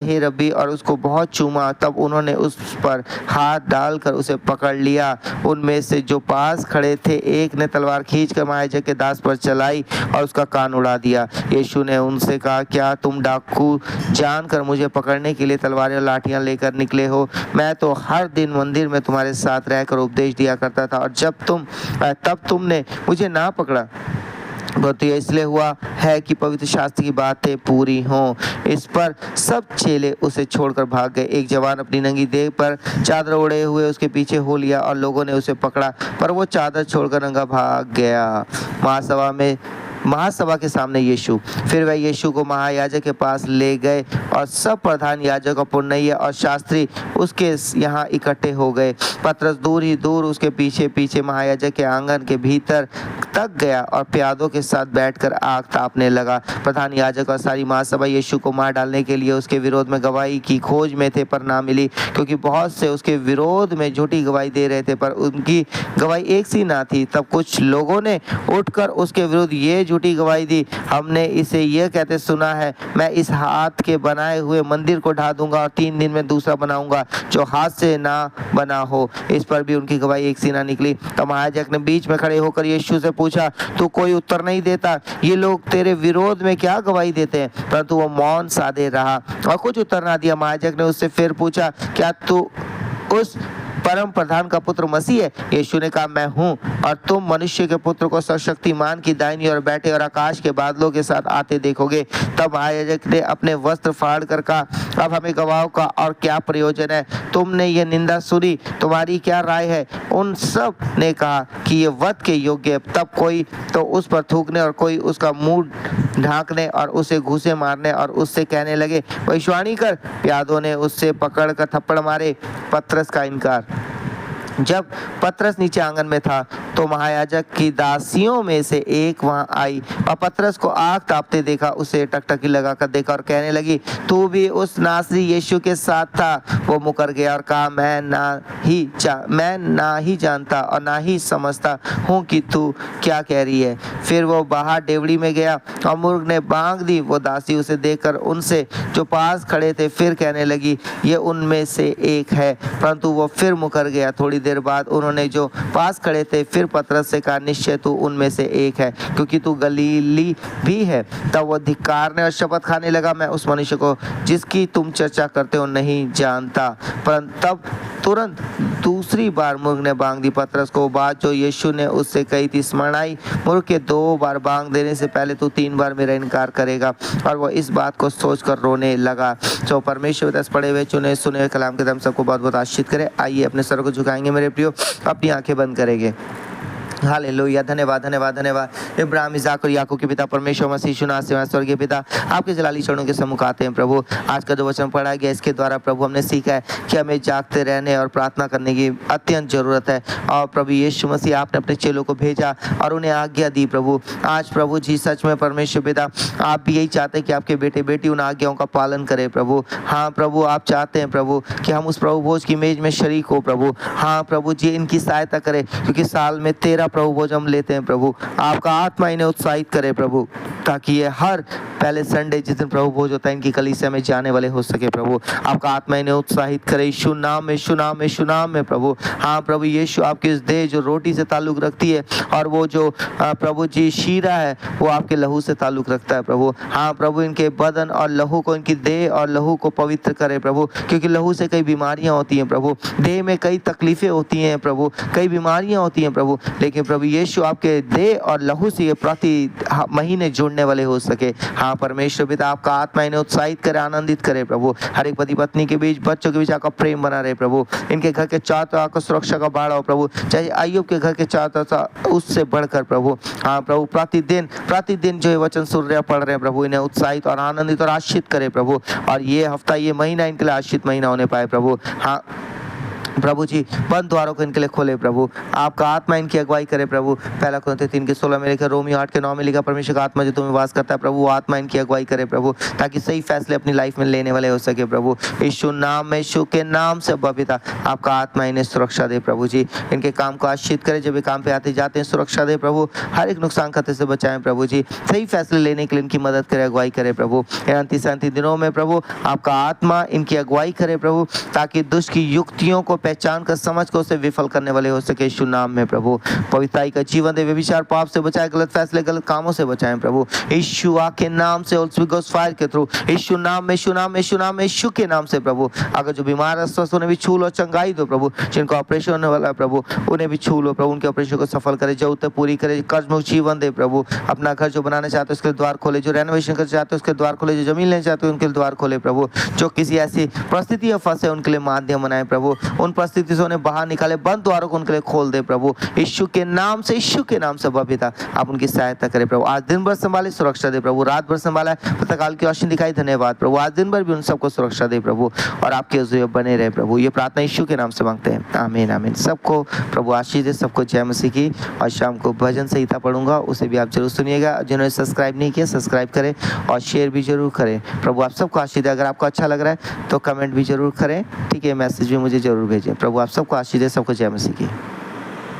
हे रब्बी, और उसको बहुत चूमा। तब उन्होंने उस पर हाथ डालकर उसे पकड़ लिया। उनमें से जो पास खड़े थे एक ने तलवार खींचकर महायाजक के दास पर चलाई और उसका कान उड़ा दिया। यीशु ने उनसे कहा, क्या तुम डाकू जानकर मुझे पकड़ने के लिए तलवारें और लाठियां लेकर निकले हो? मैं तो हर दिन मंदिर में तुम्हारे साथ रहकर उपदेश दिया करता था, और तब तुमने मुझे ना पकड़ा। तो यह इसलिए हुआ है कि पवित्र शास्त्र की बातें पूरी हों। इस पर सब चेले उसे छोड़कर भाग गए। एक जवान अपनी नंगी देह पर चादर ओढ़े हुए उसके पीछे हो लिया, और लोगों ने उसे पकड़ा, पर वो चादर छोड़कर नंगा भाग गया। महासभा के सामने यीशु। फिर वह यीशु को महायाजक के पास ले गए, और सब प्रधान याजक और पुरनिये और शास्त्री उसके यहाँ इकट्ठे हो गए। पतरस दूर ही दूर उसके पीछे पीछे महायाजक के आंगन के भीतर तक गया और प्यादों के साथ बैठकर आग तापने लगा। प्रधान याजक और सारी महासभा यीशु को मार डालने के लिए उसके विरोध में गवाही की खोज में थे, पर ना मिली, क्योंकि बहुत से उसके विरोध में झूठी गवाही दे रहे थे, पर उनकी गवाही एक सी ना थी। तब कुछ लोगों ने उठकर उसके विरुद्ध ये झूठी गवाही दी, हमने इसे यह कहते सुना है, मैं इस हाथ के बनाए हुए मंदिर को ढा दूंगा और 3 दिन में दूसरा बनाऊंगा जो हाथ से ना बना हो। इस पर भी उनकी गवाही एक सी ना निकली। तब महायाजक ने बीच में खड़े होकर यीशु से पूछा, तू कोई उत्तर नहीं देता? ये लोग तेरे विरोध में क्या गवाही देते हैं? परंतु वो मौन साधे रहा और कुछ उत्तर ना दिया। महायाजक ने उससे फिर पूछा, क्या तू उस परम प्रधान का पुत्र मसीह है? यीशु ने कहा, मैं हूँ, और तुम मनुष्य के पुत्र को सर्वशक्तिमान की दाहिनी ओर बैठे और आकाश के बादलों के साथ आते देखोगे। तब महायाजक ने अपने वस्त्र फाड़ कर कहा, अब हमें गवाहों का और क्या प्रयोजन है? तुमने ये निंदा सुनी, तुम्हारी क्या राय है? उन सब ने कहा कि ये वध के योग्य है। तब कोई तो उस पर थूकने और कोई उसका मुंह ढांकने और उसे घूंसे मारने और उससे कहने लगे, भविष्यवाणी कर। प्यादों ने उससे पकड़कर थप्पड़ मारे। पतरस का इनकार। जब पतरस नीचे आंगन में था तो महायाजक की दासियों में से एक वहां आई और पतरस को आग तापते देखा, उसे टकटकी लगाकर देखा और कहने लगी, तू भी उस नासरी यीशु के साथ था? वो मुकर गया और कहा, मैं ना ही जानता और ना ही समझता हूँ कि तू क्या कह रही है। फिर वो बाहर डेवड़ी में गया और मुर्ग ने बांग दी। वो दासी उसे देखकर उनसे जो पास खड़े थे फिर कहने लगी, ये उनमें से एक है, परंतु वो फिर मुकर गया। थोड़ी देर बाद उन्होंने जो पास खड़े थे फिर पतरस से कहा, निश्चय तू उनमें से एक है, क्योंकि तू गलीली भी है। तब वो धिक्कारने और शपथ खाने लगा, मैं उस मनुष्य को जिसकी तुम चर्चा करते हो नहीं जानता। परंतु तब तुरंत दूसरी बार मुर्ग ने बांग दी। पतरस को बात जो यीशु ने उससे कही थी स्मरण आई। मुर्ग के 2 बार बांग देने से पहले तू 3 बार मेरा इनकार करेगा। और वो इस बात को सोचकर रोने लगा। तो परमेश्वर दस पढ़े हुए चुने सुने हुए कलाम के दम सबको बहुत बहुत आशीष करे। आइए अपने सर को झुकाएंगे मेरे प्रियो, अपनी आंखें बंद करेंगे। हालेलुया, धन्यवाद धन्यवाद धन्यवाद। इब्राहिम इसाक और याकूब के पिता परमेश्वर मसीह शुना से स्वर्गीय पिता, आपके जलाली चरणों के सम्मुख आते हैं प्रभु। आज का जो वचन पढ़ा गया इसके द्वारा प्रभु हमने सीखा है कि हमें जागते रहने और प्रार्थना करने की अत्यंत जरूरत है। और प्रभु यीशु मसीह आपने अपने चेलों को भेजा और उन्हें आज्ञा दी प्रभु। आज प्रभु जी सच में परमेश्वर पिता आप भी यही चाहते हैं कि आपके बेटे बेटी उन आज्ञाओं का पालन करें प्रभु। हाँ प्रभु, आप चाहते हैं प्रभु कि हम उस प्रभु भोज की मेज में शरीक हो प्रभु। हाँ प्रभु जी, इनकी सहायता करें, क्योंकि साल में 13 प्रभु भोज हम लेते हैं प्रभु। आपका आत्मा इन्हें उत्साहित करे प्रभु, ताकि ये हर पहले संडे जिस दिन प्रभु भोज होता है इनकी कलीसिया में जाने वाले हो सके प्रभु। आपका आत्मा इन्हें उत्साहित करे यीशु नाम में, यीशु नाम में, यीशु नाम में प्रभु। हाँ प्रभु यीशु, आपकी इस देह जो रोटी से ताल्लुक रखती है और वो जो प्रभु जी शीरा है वो आपके लहू से ताल्लुक रखता है प्रभु। हाँ प्रभु, इनके बदन और लहू को, इनकी देह और लहू को पवित्र करे प्रभु, क्योंकि लहू से कई बीमारियां होती हैं प्रभु, देह में कई तकलीफें होती हैं प्रभु, कई बीमारियां होती हैं प्रभु। लेकिन प्रभु यीशु आपके देह और लहू से ये प्रति महीने जुड़ने वाले हो सके। हाँ परमेश्वर पिता, आपका आत्मा इन्हें उत्साहित करे, आनंदित करे प्रभु। हर एक पति पत्नी के बीच, बच्चों के बीच आपका प्रेम बना रहे प्रभु। इनके घर के चारों तरफ आपका सुरक्षा का बाड़ा हो प्रभु, चाहे अय्यूब के घर के चारों तरफ उससे बढ़कर प्रभु। हाँ प्रभु, प्रतिदिन जो ये वचन सुन रहे पढ़ रहे हैं प्रभु, इन्हें उत्साहित और आनंदित और आशीषित करे प्रभु। और ये हफ्ता, ये महीना इनके लिए आशीषित महीना होने पाए प्रभु। हाँ प्रभु जी बंद द्वारों को इनके लिए खोले प्रभु, आपका आत्मा इनकी अगुवाई करे प्रभु। पहला कुरिन्थियों 3:16 में लिखा, रोमियो 8:9 में लिखा, परमेश्वर का आत्मा जो तुम्हें वास करता है प्रभु, वो आत्मा इनकी अगुवाई करे प्रभु, ताकि सही फैसले अपनी लाइफ में लेने वाले हो सके प्रभु। यीशु नाम में, यीशु के नाम से पिता आपका आत्मा इन्हें सुरक्षा दे प्रभु जी, इनके काम को आशीषित करे, जब ये काम पे आते जाते हैं सुरक्षा दे प्रभु, हर एक नुकसान खतरे से बचाएं प्रभु जी, सही फैसले लेने के लिए इनकी मदद करे, अगुवाई करे प्रभु। इन अंतिम दिनों में प्रभु आपका आत्मा इनकी अगुवाई करे प्रभु, ताकि दुष्ट की युक्तियों को पहचान कर समझ को उसे विफल करने वाले हो सके। यीशु नाम में प्रभु पवित्रता का जीवन दे, व्यभिचार पाप से बचाए, गलत फैसले गलत कामों से बचाएं प्रभु। यीशु के नाम से, होली गोस्ट फायर के थ्रू, यीशु नाम में, यीशु नाम में, यीशु नाम में, यीशु के नाम से प्रभु। अगर जो बीमार है स्वस्थ उन्हें भी छू लो, चंगाई दो प्रभु। जिनको ऑपरेशन होने वाला है प्रभु उन्हें भी छू लो प्रभु, उनके ऑपरेशन को सफल करे, जरूरतें पूरी करे, कर्ज मुक्त जीवन दे प्रभु। अपना घर जो बनाना चाहते हो उसके द्वार खोले, जो रेनोवेशन करना चाहते हो उसके द्वार खोले, जो जमीन लेना चाहते हो उनके द्वार खोले प्रभु। जो किसी ऐसी परिस्थिति में फंसे उनके लिए माध्यम बनाए प्रभु, उन परिस्थिति से उन्हें बाहर निकाले, बंद द्वारों को उनके लिए खोल दे प्रभु। यीशु के नाम से, यीशु के नाम से पिता आप उनकी सहायता करें प्रभु। आज दिन भर संभाले, सुरक्षा दे प्रभु, रात भर संभाला है, प्रातःकाल की रोशनी दिखाई, धन्यवाद प्रभु। आज दिन भर भी उन सबको सुरक्षा दे प्रभु, और आपके हुजूर बने रहे प्रभु। ये प्रार्थना यीशु के नाम से मांगते हैं, आमीन आमीन। सबको प्रभु आशीष दे, सबको जय मसीह की। और शाम को भजन संहिता पढ़ूंगा, उसे भी आप जरूर सुनिएगा। जिन्होंने सब्सक्राइब नहीं किया सब्सक्राइब करें और शेयर भी जरूर करें। प्रभु आप सबको आशीष दे। अगर आपको अच्छा लग रहा है तो कमेंट भी जरूर करें, ठीक है, मैसेज भी मुझे जरूर भेजें। प्रभु आप सबको आशीष दे, सबको जय मसीह की।